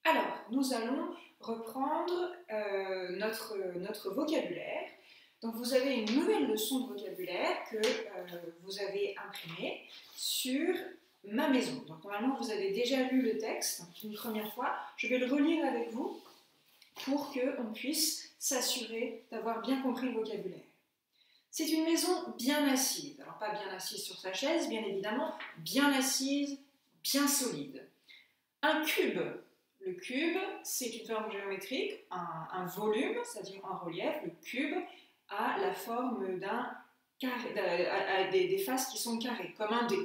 Alors, nous allons reprendre notre vocabulaire. Donc, vous avez une nouvelle leçon de vocabulaire que vous avez imprimée sur ma maison. Donc, normalement, vous avez déjà lu le texte une première fois. Je vais le relire avec vous pour qu'on puisse s'assurer d'avoir bien compris le vocabulaire. C'est une maison bien assise. Alors, pas bien assise sur sa chaise, bien évidemment, bien assise, bien solide. Un cube. Le cube, c'est une forme géométrique, un volume, c'est-à-dire un relief. Le cube a la forme d'un carré, a des faces qui sont carrées, comme un dé.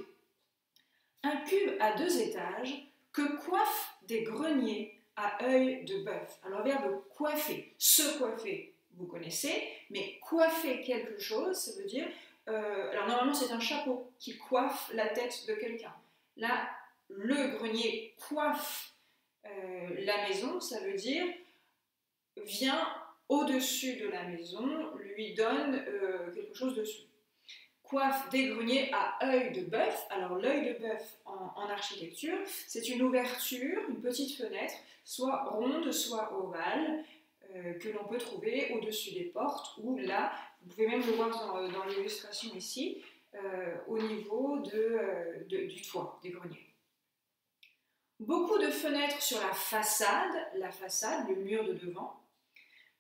Un cube à 2 étages que coiffent des greniers à œil de bœuf. Alors, le verbe coiffer, se coiffer, vous connaissez, mais coiffer quelque chose, ça veut dire... alors, normalement, c'est un chapeau qui coiffe la tête de quelqu'un. Là, le grenier coiffe la maison, ça veut dire vient au-dessus de la maison, lui donne quelque chose dessus. Coiffe des greniers à œil de bœuf. Alors l'œil de bœuf en architecture, c'est une ouverture, une petite fenêtre, soit ronde, soit ovale, que l'on peut trouver au-dessus des portes, ou là, vous pouvez même le voir dans l'illustration ici, au niveau du toit des greniers. Beaucoup de fenêtres sur la façade, le mur de devant,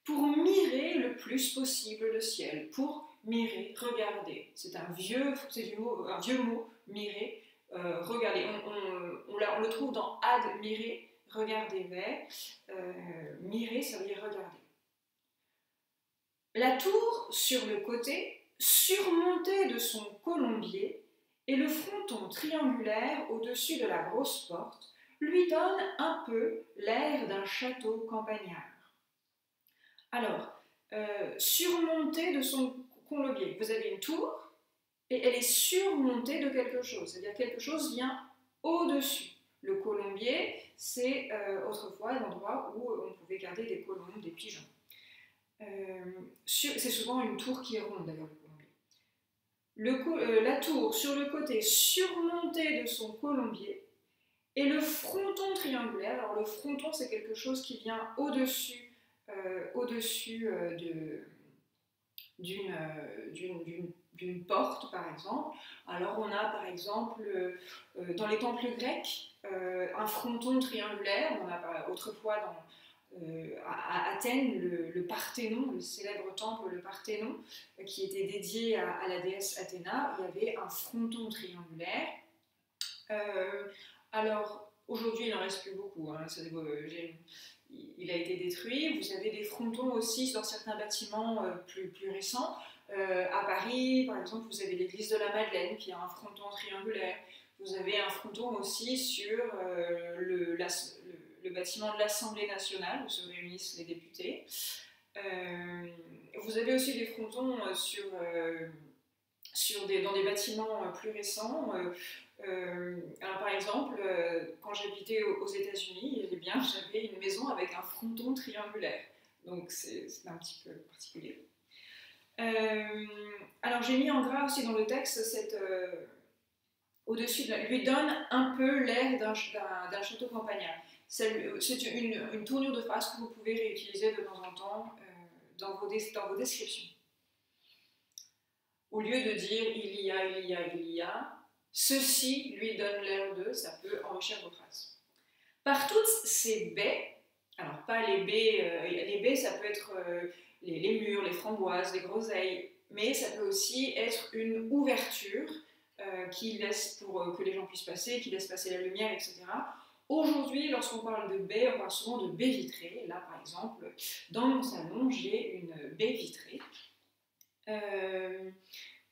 pour mirer le plus possible le ciel, pour mirer, regarder. C'est un vieux mot, mirer, regarder. On le trouve dans admirer, regarder vers. Mirer, ça veut dire regarder. La tour sur le côté, surmontée de son colombier, et le fronton triangulaire au-dessus de la grosse porte, lui donne un peu l'air d'un château campagnard. Alors, surmontée de son colombier, vous avez une tour et elle est surmontée de quelque chose, c'est-à-dire quelque chose vient au-dessus. Le colombier, c'est autrefois l'endroit où on pouvait garder des colombes, des pigeons. C'est souvent une tour qui est ronde d'ailleurs, le colombier. La tour sur le côté surmontée de son colombier et le fronton triangulaire. Alors le fronton, c'est quelque chose qui vient au-dessus d'une porte, par exemple. Alors on a par exemple dans les temples grecs un fronton triangulaire. On a autrefois à Athènes le Parthénon, le célèbre temple le Parthénon, qui était dédié à la déesse Athéna. Il y avait un fronton triangulaire. Alors, aujourd'hui, il n'en reste plus beaucoup. Hein. Il a été détruit. Vous avez des frontons aussi dans certains bâtiments plus récents. À Paris, par exemple, vous avez l'église de la Madeleine qui a un fronton triangulaire. Vous avez un fronton aussi sur le bâtiment de l'Assemblée nationale où se réunissent les députés. Vous avez aussi des frontons dans des bâtiments plus récents. Alors par exemple, quand j'habitais aux États-Unis, j'avais une maison avec un fronton triangulaire. Donc c'est un petit peu particulier. Alors j'ai mis en gras aussi dans le texte au-dessus lui donne un peu l'air d'un château campagnard. C'est une tournure de phrase que vous pouvez réutiliser de temps en temps dans vos descriptions. Au lieu de dire il y a, ceci lui donne l'air de, ça peut enrichir vos phrases. Par toutes ces baies, alors pas les baies ça peut être les murs, les framboises, les groseilles, mais ça peut aussi être une ouverture qui laisse pour que les gens puissent passer, qui laisse passer la lumière, etc. Aujourd'hui, lorsqu'on parle de baies, on parle souvent de baies vitrées. Là, par exemple, dans mon salon, j'ai une baie vitrée.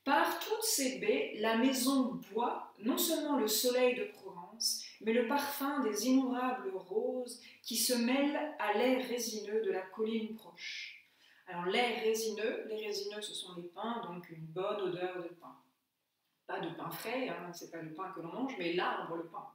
Par toutes ces baies, la maison boit non seulement le soleil de Provence, mais le parfum des innombrables roses qui se mêlent à l'air résineux de la colline proche. Alors l'air résineux, les résineux ce sont les pins, donc une bonne odeur de pain. Pas de pain frais, hein, c'est pas le pain que l'on mange, mais l'arbre, le pain.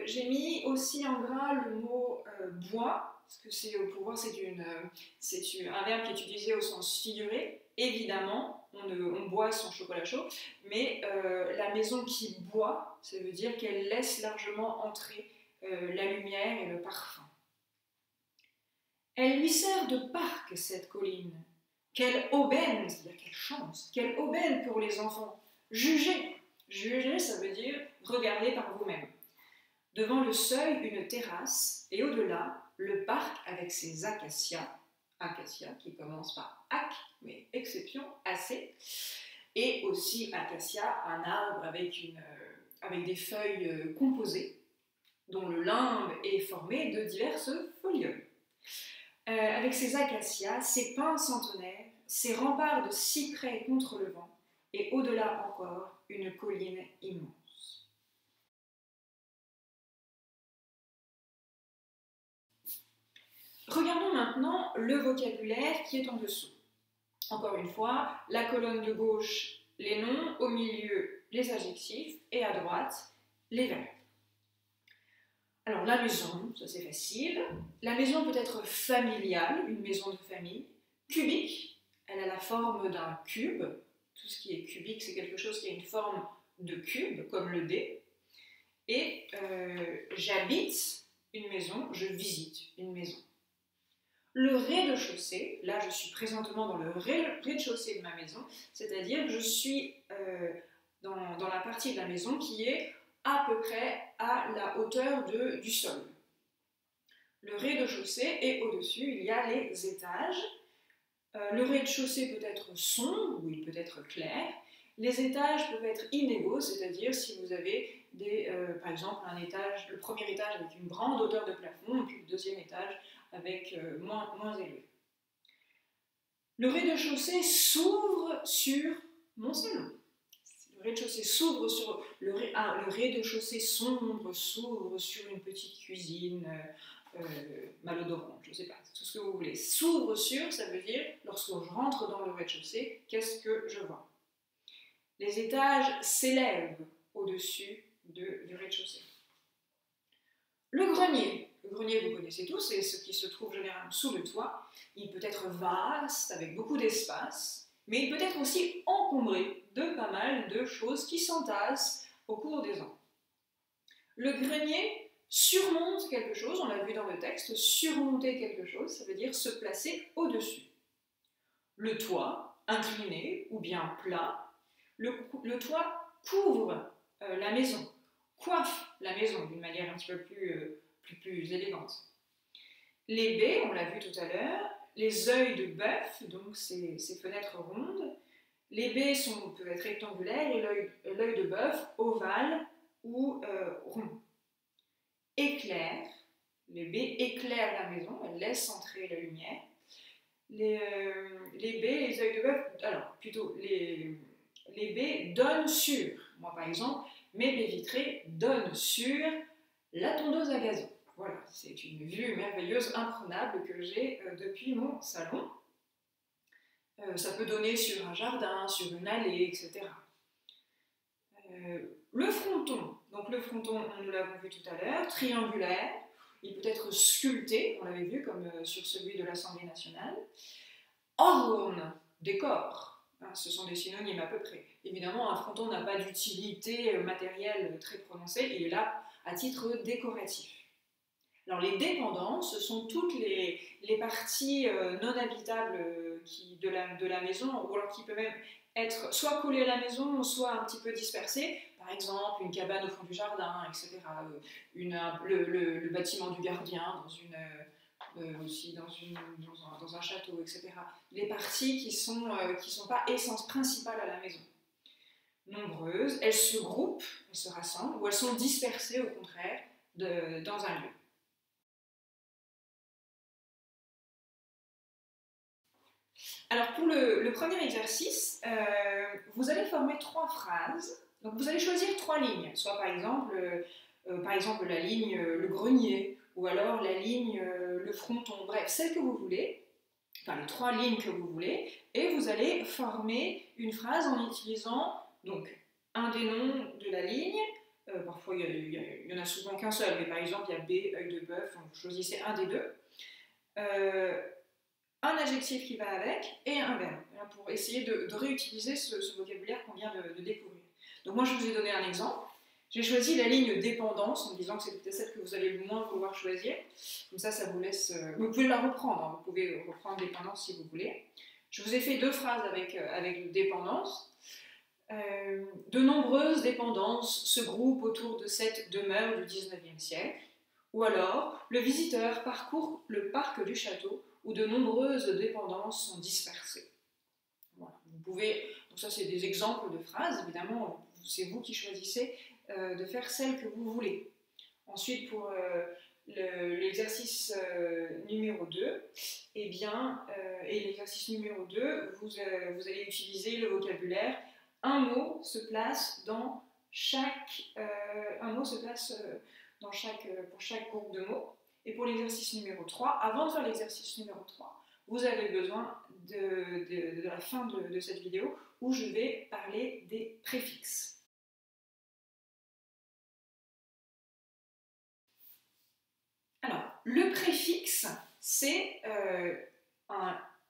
J'ai mis aussi en gras le mot bois, parce que pour voir c'est un verbe qui est utilisé au sens figuré. Évidemment, on boit son chocolat chaud, mais la maison qui boit, ça veut dire qu'elle laisse largement entrer la lumière et le parfum. Elle lui sert de parc, cette colline. Quelle aubaine, c'est-à-dire quelle chance, quelle aubaine pour les enfants. Jugez, juger, ça veut dire regarder par vous-même. Devant le seuil, une terrasse, et au-delà, le parc avec ses acacias, acacia qui commence par ac, mais exception, ac, et aussi acacia, un arbre avec des feuilles composées, dont le limbe est formé de diverses folioles. Avec ses acacias, ses pins centenaires, ses remparts de cyprès contre le vent, et au-delà encore, une colline immense. Regardons maintenant le vocabulaire qui est en dessous. Encore une fois, la colonne de gauche, les noms, au milieu, les adjectifs, et à droite, les verbes. Alors, la maison, ça c'est facile. La maison peut être familiale, une maison de famille. Cubique, elle a la forme d'un cube. Tout ce qui est cubique, c'est quelque chose qui a une forme de cube, comme le dé. Et j'habite une maison, je visite une maison. Le rez-de-chaussée, là je suis présentement dans le rez-de-chaussée de ma maison, c'est-à-dire que je suis dans la partie de la maison qui est à peu près à la hauteur du sol. Le rez-de-chaussée et au-dessus, il y a les étages. Le rez-de-chaussée peut être sombre ou il peut être clair. Les étages peuvent être inégaux, c'est-à-dire si vous avez par exemple le premier étage avec une grande hauteur de plafond et puis le deuxième étage avec moins élevé. Le rez-de-chaussée s'ouvre sur mon salon. Le rez-de-chaussée s'ouvre sur le rez-de-chaussée sombre s'ouvre sur une petite cuisine malodorante, je ne sais pas, tout ce que vous voulez. S'ouvre sur, ça veut dire lorsque je rentre dans le rez-de-chaussée, qu'est-ce que je vois? Les étages s'élèvent au-dessus du rez-de-chaussée. Le grenier, vous connaissez tous, c'est ce qui se trouve généralement sous le toit. Il peut être vaste, avec beaucoup d'espace, mais il peut être aussi encombré de pas mal de choses qui s'entassent au cours des ans. Le grenier surmonte quelque chose, on l'a vu dans le texte, surmonter quelque chose, ça veut dire se placer au-dessus. Le toit, incliné ou bien plat, le toit couvre la maison, coiffe la maison d'une manière un petit peu plus élégante. Les baies, on l'a vu tout à l'heure, les œils de bœuf, donc ces fenêtres rondes, les baies peuvent être rectangulaires et l'œil de bœuf ovale ou rond. Éclair, les baies éclairent la maison, elles laissent entrer la lumière. Les baies, les œils de bœuf, alors plutôt les baies donnent sur, moi par exemple, mes baies vitrées donnent sur la tondeuse à gazon. Voilà, c'est une vue merveilleuse, imprenable que j'ai depuis mon salon. Ça peut donner sur un jardin, sur une allée, etc. Le fronton, donc le fronton, nous l'avons vu tout à l'heure, triangulaire, il peut être sculpté, on l'avait vu comme sur celui de l'Assemblée nationale. Orne, décor, ce sont des synonymes à peu près. Évidemment, un fronton n'a pas d'utilité matérielle très prononcée, il est là à titre décoratif. Alors les dépendances, ce sont toutes les parties non habitables de la maison, ou alors qui peuvent même être soit collées à la maison, soit un petit peu dispersées. Par exemple, une cabane au fond du jardin, etc. Le bâtiment du gardien aussi dans un château, etc. Les parties qui sont pas essence principale à la maison. Nombreuses, elles se groupent, elles se rassemblent, ou elles sont dispersées au contraire dans un lieu. Alors pour le premier exercice, vous allez former 3 phrases. Donc vous allez choisir 3 lignes, soit par exemple la ligne le grenier, ou alors la ligne le fronton, bref, celle que vous voulez, enfin les 3 lignes que vous voulez, et vous allez former une phrase en utilisant donc un des noms de la ligne. Parfois il y en a souvent qu'un seul, mais par exemple il y a B, œil de bœuf, donc vous choisissez un des deux. Un adjectif qui va avec et un verbe, pour essayer de réutiliser ce vocabulaire qu'on vient de découvrir. Donc moi je vous ai donné un exemple. J'ai choisi la ligne dépendance en me disant que c'est peut-être celle que vous allez le moins vouloir choisir. Comme ça vous laisse... vous pouvez la reprendre, hein, vous pouvez reprendre dépendance si vous voulez. Je vous ai fait 2 phrases avec dépendance. De nombreuses dépendances se groupent autour de cette demeure du XIXe siècle. Ou alors, le visiteur parcourt le parc du château où de nombreuses dépendances sont dispersées. Voilà. Vous pouvez, donc ça c'est des exemples de phrases, évidemment, c'est vous qui choisissez de faire celle que vous voulez. Ensuite, pour l'exercice numéro 2, et l'exercice numéro 2, vous allez utiliser le vocabulaire « un mot se place dans chaque... pour chaque groupe de mots ». Et pour l'exercice numéro 3, avant de faire l'exercice numéro 3, vous avez besoin de la fin de cette vidéo où je vais parler des préfixes. Alors, le préfixe, c'est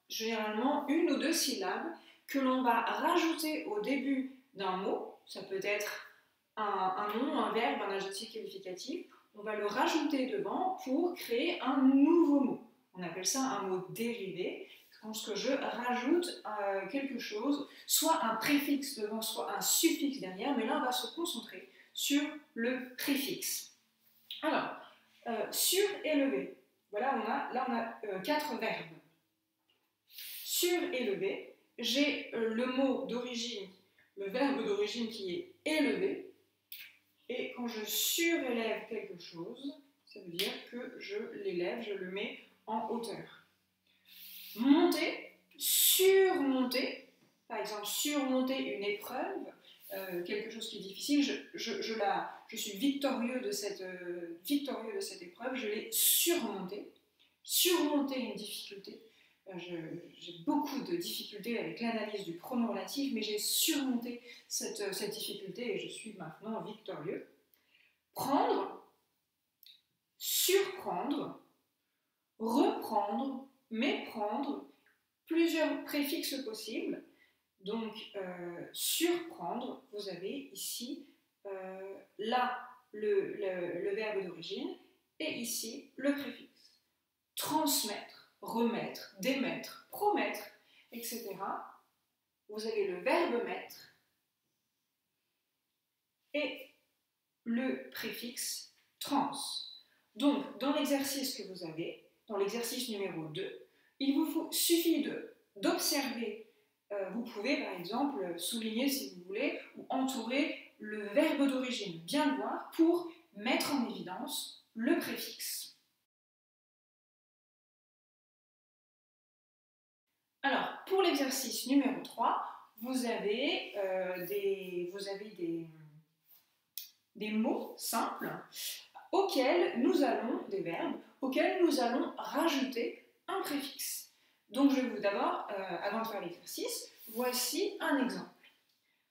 généralement 1 ou 2 syllabes que l'on va rajouter au début d'un mot. Ça peut être un nom, un verbe, un adjectif qualificatif. On va le rajouter devant pour créer un nouveau mot. On appelle ça un mot dérivé. Quand je rajoute quelque chose, soit un préfixe devant, soit un suffixe derrière, mais là on va se concentrer sur le préfixe. Alors, surélevé. Voilà, on a 4 verbes. Surélevé, j'ai le mot d'origine, le verbe d'origine qui est élevé. Et quand je surélève quelque chose, ça veut dire que je l'élève, je le mets en hauteur. Monter, surmonter, par exemple surmonter une épreuve, quelque chose qui est difficile, je suis victorieux de cette épreuve, je l'ai surmontée. Surmonter une difficulté, j'ai beaucoup de difficultés avec l'analyse du pronom relatif, mais j'ai surmonté cette difficulté et je suis maintenant victorieux. Prendre, surprendre, reprendre, méprendre, plusieurs préfixes possibles. Donc, surprendre, vous avez ici là le verbe d'origine et ici le préfixe. Transmettre, remettre, démettre, promettre, etc. Vous avez le verbe mettre et le préfixe trans. Donc, dans l'exercice que vous avez, dans l'exercice numéro 2, il vous suffit d'observer. Vous pouvez, par exemple, souligner, si vous voulez, ou entourer le verbe d'origine, bien le voir, pour mettre en évidence le préfixe. Alors, pour l'exercice numéro 3, vous avez des mots simples des verbes auxquels nous allons rajouter un préfixe. Donc, je vais vous d'abord, avant de faire l'exercice, voici un exemple.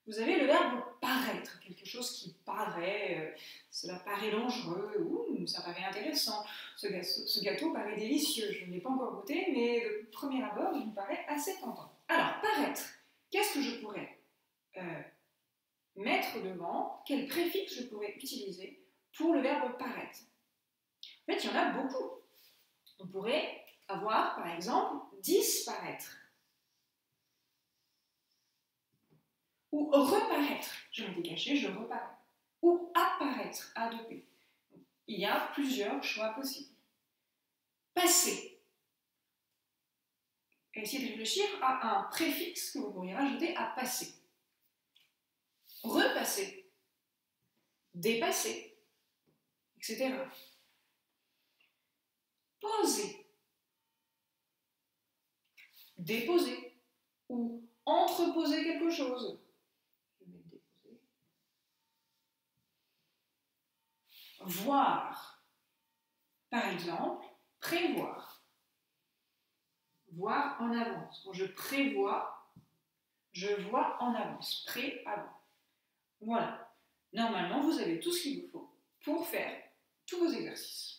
Vous avez le verbe paraître, quelque chose qui paraît, cela paraît dangereux, ça paraît intéressant, ce gâteau paraît délicieux, je ne l'ai pas encore goûté, mais de premier abord, il me paraît assez tentant. Alors, paraître, qu'est-ce que je pourrais mettre devant, quel préfixe je pourrais utiliser pour le verbe paraître? En fait, il y en a beaucoup. On pourrait avoir, par exemple, disparaître. Ou reparaître, je m'étais caché, je reparais. Ou apparaître, A2P. Il y a plusieurs choix possibles. Passer. Essayez de réfléchir à un préfixe que vous pourriez rajouter à passer. Repasser. Dépasser. Etc. Poser. Déposer. Ou entreposer quelque chose. Voir. Par exemple, prévoir. Voir en avance. Quand je prévois, je vois en avance. Pré-avant. Voilà. Normalement, vous avez tout ce qu'il vous faut pour faire tous vos exercices.